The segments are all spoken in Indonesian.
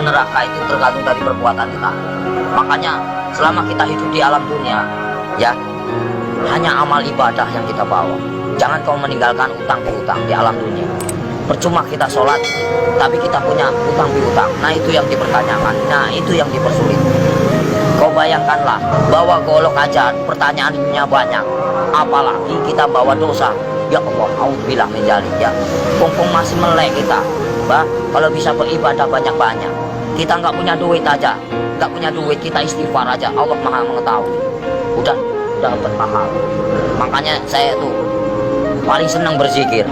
neraka itu tergantung dari perbuatan kita. Makanya selama kita hidup di alam dunia, ya, hanya amal ibadah yang kita bawa. Jangan kau meninggalkan utang piutang di alam dunia. Percuma kita sholat, tapi kita punya utang piutang. Nah itu yang dipertanyakan, nah itu yang dipersulit. Kau bayangkanlah, bawa golok aja pertanyaannya banyak, apalagi kita bawa dosa. Ya Allah, auzubillah min dzalik ya. Mumpung masih melek kita, bah, kalau bisa beribadah banyak-banyak. Kita nggak punya duit aja, nggak punya duit, kita istighfar aja. Allah Maha mengetahui. Udah dapat pahala. Makanya saya tuh paling senang berzikir.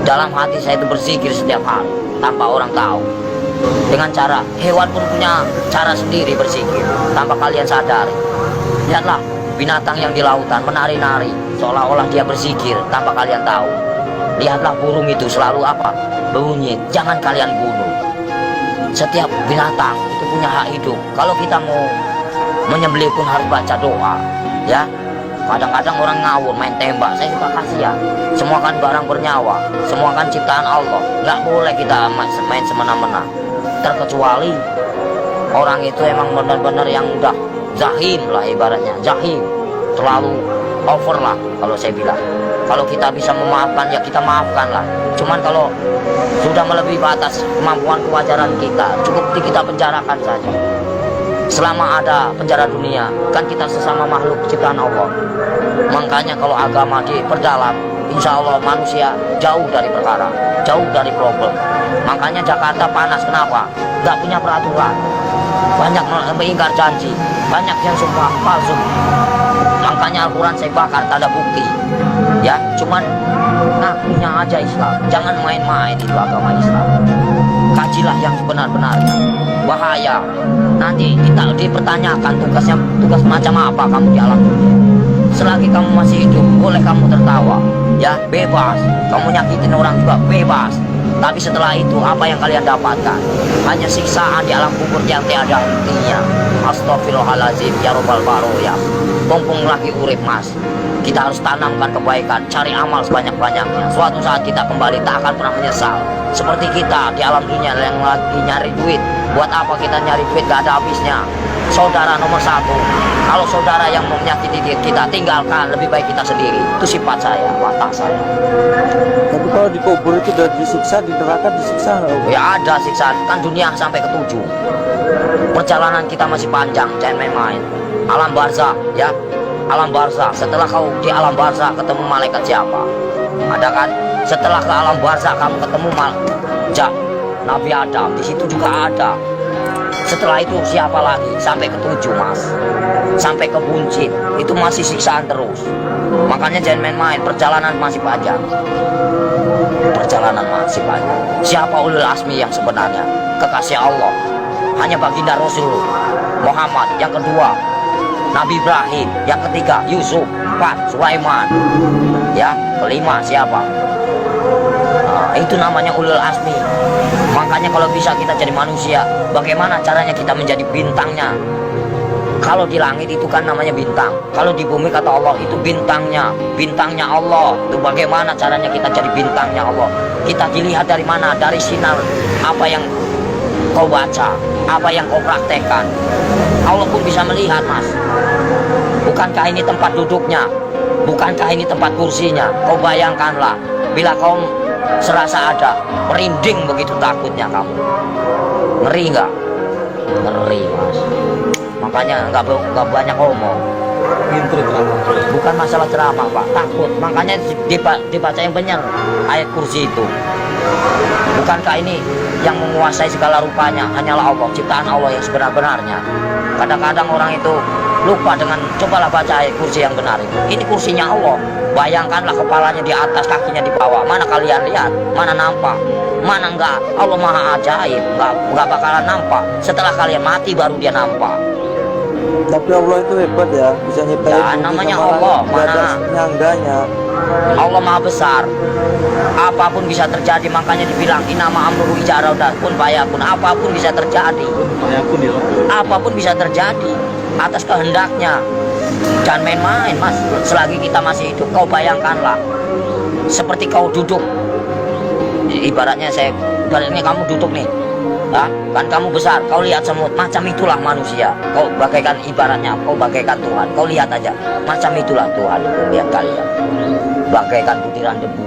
Dalam hati saya itu berzikir setiap hari tanpa orang tahu. Dengan cara, hewan pun punya cara sendiri berzikir tanpa kalian sadari. Lihatlah binatang yang di lautan menari-nari seolah-olah dia berzikir tanpa kalian tahu. Lihatlah burung itu selalu apa? Bunyi. Jangan kalian bunuh. Setiap binatang itu punya hak hidup. Kalau kita mau menyembelih pun harus baca doa, ya. Kadang-kadang orang ngawur main tembak, saya suka kasihan. Semua kan barang bernyawa, semua kan ciptaan Allah. Nggak boleh kita main semena-mena. Terkecuali orang itu emang benar-benar yang udah zahim lah ibaratnya, zahim, terlalu over lah kalau saya bilang. Kalau kita bisa memaafkan ya kita maafkan lah. Cuman kalau sudah melebihi batas kemampuan kewajaran kita, cukup kita penjarakan saja. Selama ada penjara dunia, kan kita sesama makhluk ciptaan Allah. Makanya kalau agama diperdalam, insya Allah manusia jauh dari perkara, jauh dari problem. Makanya Jakarta panas, kenapa? Gak punya peraturan, banyak mengingkar janji, banyak yang sumpah palsu. Makanya Al-Quran saya bakar, tak ada bukti. Ya, cuman ngakunya aja Islam. Jangan main-main itu agama Islam. Kajilah yang sebenar-benarnya. Bahaya. Nanti kita dipertanyakan tugas macam apa kamu di alam dunia. Selagi kamu masih hidup, boleh kamu tertawa, ya, bebas. Kamu nyakitin orang juga bebas. Tapi setelah itu apa yang kalian dapatkan? Hanya siksaan di alam kubur yang tiada hentinya. Astaghfirullahaladzim ya robbal baroya. Mumpung lagi urip mas, kita harus tanamkan kebaikan, cari amal sebanyak-banyaknya. Suatu saat kita kembali tak akan pernah menyesal. Seperti kita di alam dunia yang lagi nyari duit. Buat apa kita nyari duit gak ada habisnya? Saudara nomor satu. Kalau saudara yang menyakiti kita, tinggalkan. Lebih baik kita sendiri. Itu sifat saya, watak saya. Tapi kalau di kubur itu udah disiksa, di neraka disiksa nggak? Ya ada siksaan, kan dunia sampai ke-7. Perjalanan kita masih panjang, jangan main-main. Alam barzah, ya, alam barzah. Setelah kau di alam barzah ketemu malaikat siapa? Ada kan? Setelah ke alam barzah kamu ketemu Nabi Adam, di situ juga ada. Setelah itu siapa lagi? Sampai ke-7 mas, sampai ke buncit, itu masih siksaan terus. Makanya jangan main-main, perjalanan masih panjang. Perjalanan masih panjang. Siapa ulul asmi yang sebenarnya? Kekasih Allah, hanya baginda Rasul Muhammad. Yang kedua Nabi Ibrahim. Yang ketiga Yusuf. 4 Sulaiman. Ya, kelima siapa? Itu namanya ulul asmi. Makanya kalau bisa kita jadi manusia, bagaimana caranya kita menjadi bintangnya? Kalau di langit itu kan namanya bintang. Kalau di bumi kata Allah itu bintangnya, bintangnya Allah. Itu bagaimana caranya kita jadi bintangnya Allah? Kita dilihat dari mana? Dari sinar apa yang kau baca, apa yang kau praktekkan. Allah pun bisa melihat mas. Bukankah ini tempat duduknya? Bukankah ini tempat kursinya? Kau bayangkanlah, bila kau serasa ada merinding begitu takutnya kamu. Ngeri nggak? Ngeri mas. Makanya nggak banyak ngomong. Bukan masalah ceramah pak, takut. Makanya dibaca yang benar ayat kursi itu. Bukankah ini yang menguasai segala rupanya hanyalah Allah, ciptaan Allah yang sebenar-benarnya. Kadang-kadang orang itu lupa dengan, cobalah baca ayat kursi yang benar itu. Ini kursinya Allah. Bayangkanlah kepalanya di atas, kakinya di bawah. Mana kalian lihat? Mana nampak? Mana enggak? Allah maha ajaib, enggak bakalan nampak. Setelah kalian mati baru dia nampak. Tapi Allah itu hebat ya, bisa nyiptain Ya, namanya Allah, mana nyangganya. Allah maha besar. Apapun bisa terjadi, makanya dibilang inama amruhu iza arada kun fayakun. Apapun bisa terjadi. Apapun bisa terjadi atas kehendaknya. Jangan main-main mas. Selagi kita masih hidup, kau bayangkanlah seperti kau duduk. Ibaratnya kamu duduk nih, Kan kamu besar, kau lihat semut, macam itulah manusia. Kau bagaikan ibaratnya, kau bagaikan Tuhan. Kau lihat aja, macam itulah Tuhan itu, lihat kalian. Bagaikan butiran debu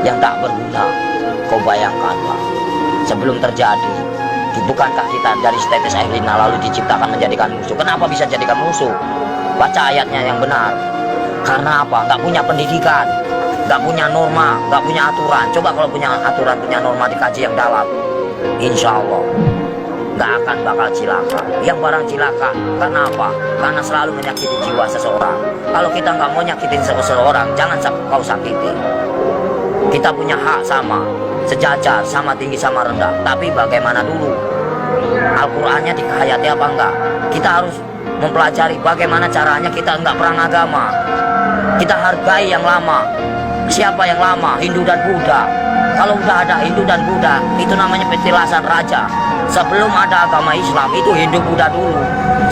yang tak berguna. Kau bayangkanlah, sebelum terjadi, bukankah kita dari setetes air lina lalu diciptakan menjadikan musuh? Kenapa bisa jadikan musuh? Baca ayatnya yang benar. Karena apa? Nggak punya pendidikan, nggak punya norma, nggak punya aturan. Coba kalau punya aturan, punya norma, dikaji yang dalam, insya Allah nggak akan bakal cilaka. Yang barang cilaka karena apa? Karena selalu menyakiti jiwa seseorang. Kalau kita nggak mau nyakitin seseorang, jangan kau sakiti. Kita punya hak sama, sejajar, sama tinggi, sama rendah. Tapi bagaimana dulu? Al-Qur'annya dihayati apa enggak? Kita harus mempelajari bagaimana caranya. Kita enggak perang agama, kita hargai yang lama. Siapa yang lama? Hindu dan Buddha. Kalau udah ada Hindu dan Buddha, itu namanya petilasan raja. Sebelum ada agama Islam, itu Hindu Buddha dulu.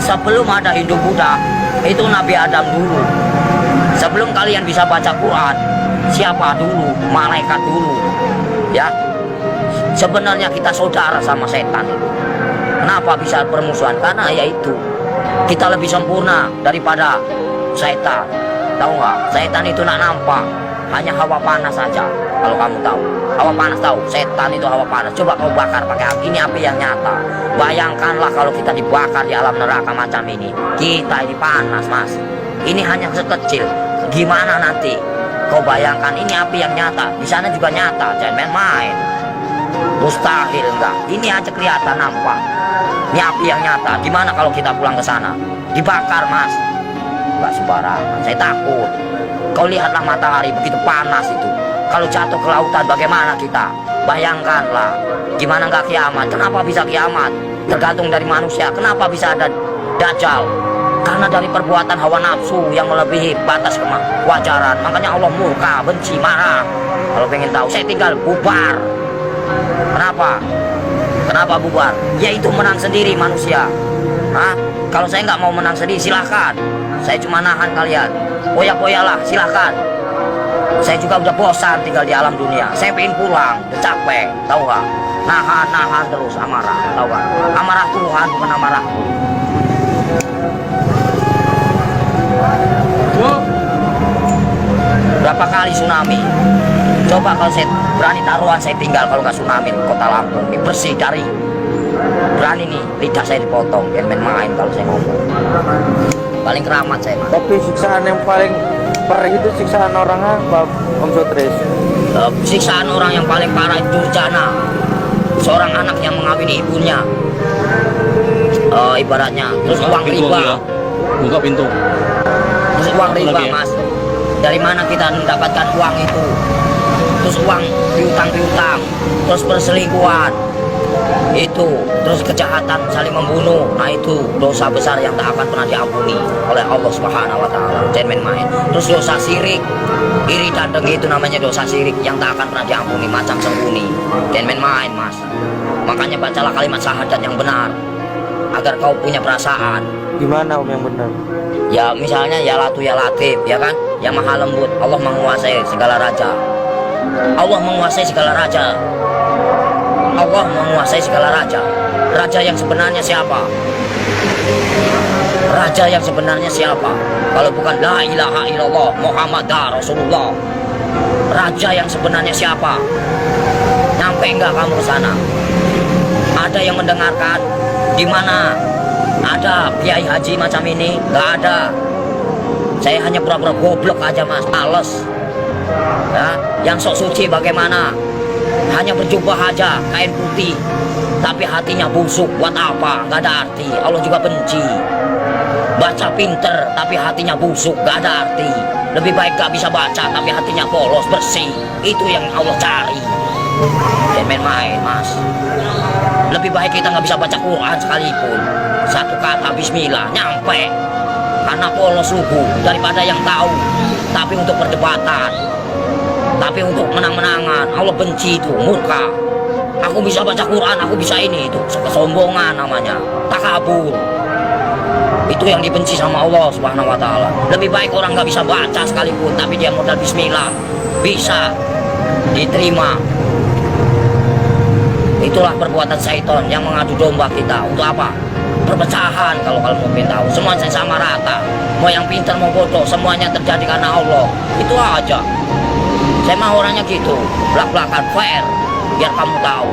Sebelum ada Hindu Buddha, itu Nabi Adam dulu. Sebelum kalian bisa baca Quran, siapa dulu? Malaikat dulu. Ya, sebenarnya kita saudara sama setan itu. Kenapa bisa permusuhan? Karena yaitu kita lebih sempurna daripada setan. Tahu nggak? Setan itu nak nampak, hanya hawa panas saja. Kalau kamu tahu, hawa panas tahu. Setan itu hawa panas. Coba kau bakar pakai api. Ini api yang nyata. Bayangkanlah kalau kita dibakar di alam neraka macam ini. Kita ini panas, mas. Ini hanya sekecil. Gimana nanti? Kau bayangkan ini api yang nyata. Di sana juga nyata. Jangan main-main. Mustahil enggak. Ini aja kelihatan nampak. Ini api yang nyata. Gimana kalau kita pulang ke sana? Dibakar, mas. Enggak sembarangan. Saya takut. Kau lihatlah matahari begitu panas itu. Kalau jatuh ke lautan bagaimana kita? Bayangkanlah. Gimana enggak kiamat? Kenapa bisa kiamat? Tergantung dari manusia. Kenapa bisa ada Dajjal? Karena dari perbuatan hawa nafsu yang melebihi batas kewajaran. Makanya Allah murka, benci, marah. Kalau pengen tahu, saya tinggal bubar. Kenapa? Kenapa bubar? Yaitu menang sendiri manusia. Kalau saya nggak mau menang sendiri, silahkan. Saya cuma nahan kalian. Poya-poyalah, silahkan. Saya juga udah bosan tinggal di alam dunia. Saya pengen pulang, udah capek, tahu nggak? Nahan terus amarah, tahu nggak? Amarah Tuhan bukan amarahku. Berapa kali tsunami? Coba kalau saya berani taruhan, saya tinggal kalau nggak tsunami kota Lampung. Ini bersih dari berani nih, lidah saya dipotong. Jangan main-main kalau saya ngomong. Paling keramat saya, mas. Tapi siksaan yang paling perih itu siksaan orang apa, Om Sotris? Siksaan orang yang paling parah itu durjana. Seorang anak yang mengawini ibunya. Ibaratnya terus uang riba. Buka pintu. Terus uang riba, mas. Dari mana kita mendapatkan uang itu? Terus uang piutang, terus perselingkuhan, itu, terus kejahatan saling membunuh. Nah itu dosa besar yang tak akan pernah diampuni oleh Allah Subhanahu Wa Taala. Jangan main-main. Terus dosa syirik, iri dan dengki itu namanya dosa syirik yang tak akan pernah diampuni, macam sembunyi. Jangan main-main, mas. Makanya bacalah kalimat syahadat yang benar agar kau punya perasaan. Gimana Om yang benar? Ya misalnya ya Latu ya Latif, ya kan? Yang maha lembut. Allah menguasai segala raja. Allah menguasai segala raja. Allah menguasai segala raja. Raja yang sebenarnya siapa? Raja yang sebenarnya siapa? Kalau bukan la ilaha illallah Muhammad Rasulullah. Raja yang sebenarnya siapa? Nyampe enggak kamu ke sana? Ada yang mendengarkan? Di mana ada kiai haji macam ini? Nggak ada. Saya hanya pura-pura goblok aja, mas. Males. Ya, yang sok suci bagaimana? Hanya berjubah aja, kain putih, tapi hatinya busuk. Buat apa? Nggak ada arti. Allah juga benci. Baca pinter, tapi hatinya busuk. Nggak ada arti. Lebih baik gak bisa baca, tapi hatinya polos, bersih. Itu yang Allah cari. Jangan main-main, mas. Lebih baik kita nggak bisa baca Quran sekalipun. Satu kata Bismillah nyampe. Karena polos lugu daripada yang tahu. Tapi untuk perdebatan, tapi untuk menang-menangan, Allah benci itu, murka. Aku bisa baca Quran, aku bisa ini, itu kesombongan namanya, takabur. Itu yang dibenci sama Allah Subhanahu Wa Taala. Lebih baik orang nggak bisa baca sekalipun, tapi dia modal Bismillah bisa diterima. Itulah perbuatan syaitan yang mengadu domba kita. Untuk apa? Perpecahan. Kalau kalian mau tahu, semuanya sama rata. Mau yang pintar mau bodoh, semuanya terjadi karena Allah. Itu aja. Saya mah orangnya gitu, belak-belakan fair, biar kamu tahu.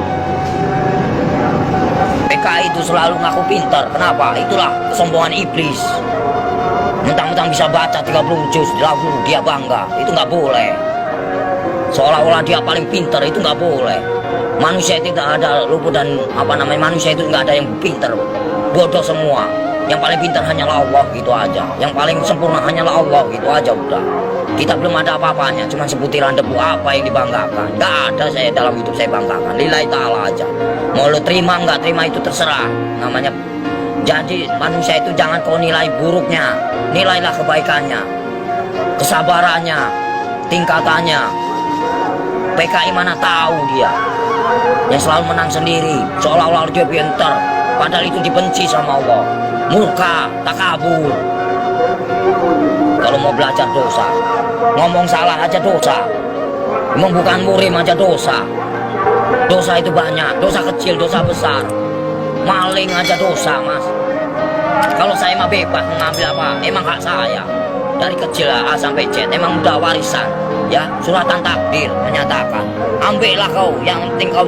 PKI itu selalu ngaku pintar. Kenapa? Itulah kesombongan iblis. Mentang-mentang bisa baca 30 juz lalu dia bangga. Itu nggak boleh. Seolah-olah dia paling pintar, itu nggak boleh. Manusia itu tidak ada luput dan manusia itu nggak ada yang pintar, bodoh semua. Yang paling pintar hanyalah Allah, gitu aja. Yang paling sempurna hanyalah Allah, gitu aja udah. Kita belum ada apa-apanya, cuma sebutiran debu. Apa yang dibanggakan? Nggak ada saya dalam hidup saya banggakan. Lillahi ta'ala aja. Mau lo terima nggak terima itu terserah. Namanya. Jadi manusia itu jangan kau nilai buruknya, nilailah kebaikannya, kesabarannya, tingkatannya. PKI mana tahu dia yang selalu menang sendiri, seolah-olah dia pintar, padahal itu dibenci sama Allah. Murka, takabur. Kalau mau belajar dosa, ngomong salah aja dosa, ngomong bukan murim aja dosa. Dosa itu banyak, dosa kecil, dosa besar. Maling aja dosa, mas. Kalau saya mah bebas mengambil apa, emang hak saya. Dari kecil A sampai Z, emang udah warisan. Ya, suratan takdir menyatakan, ambillah kau, yang penting kau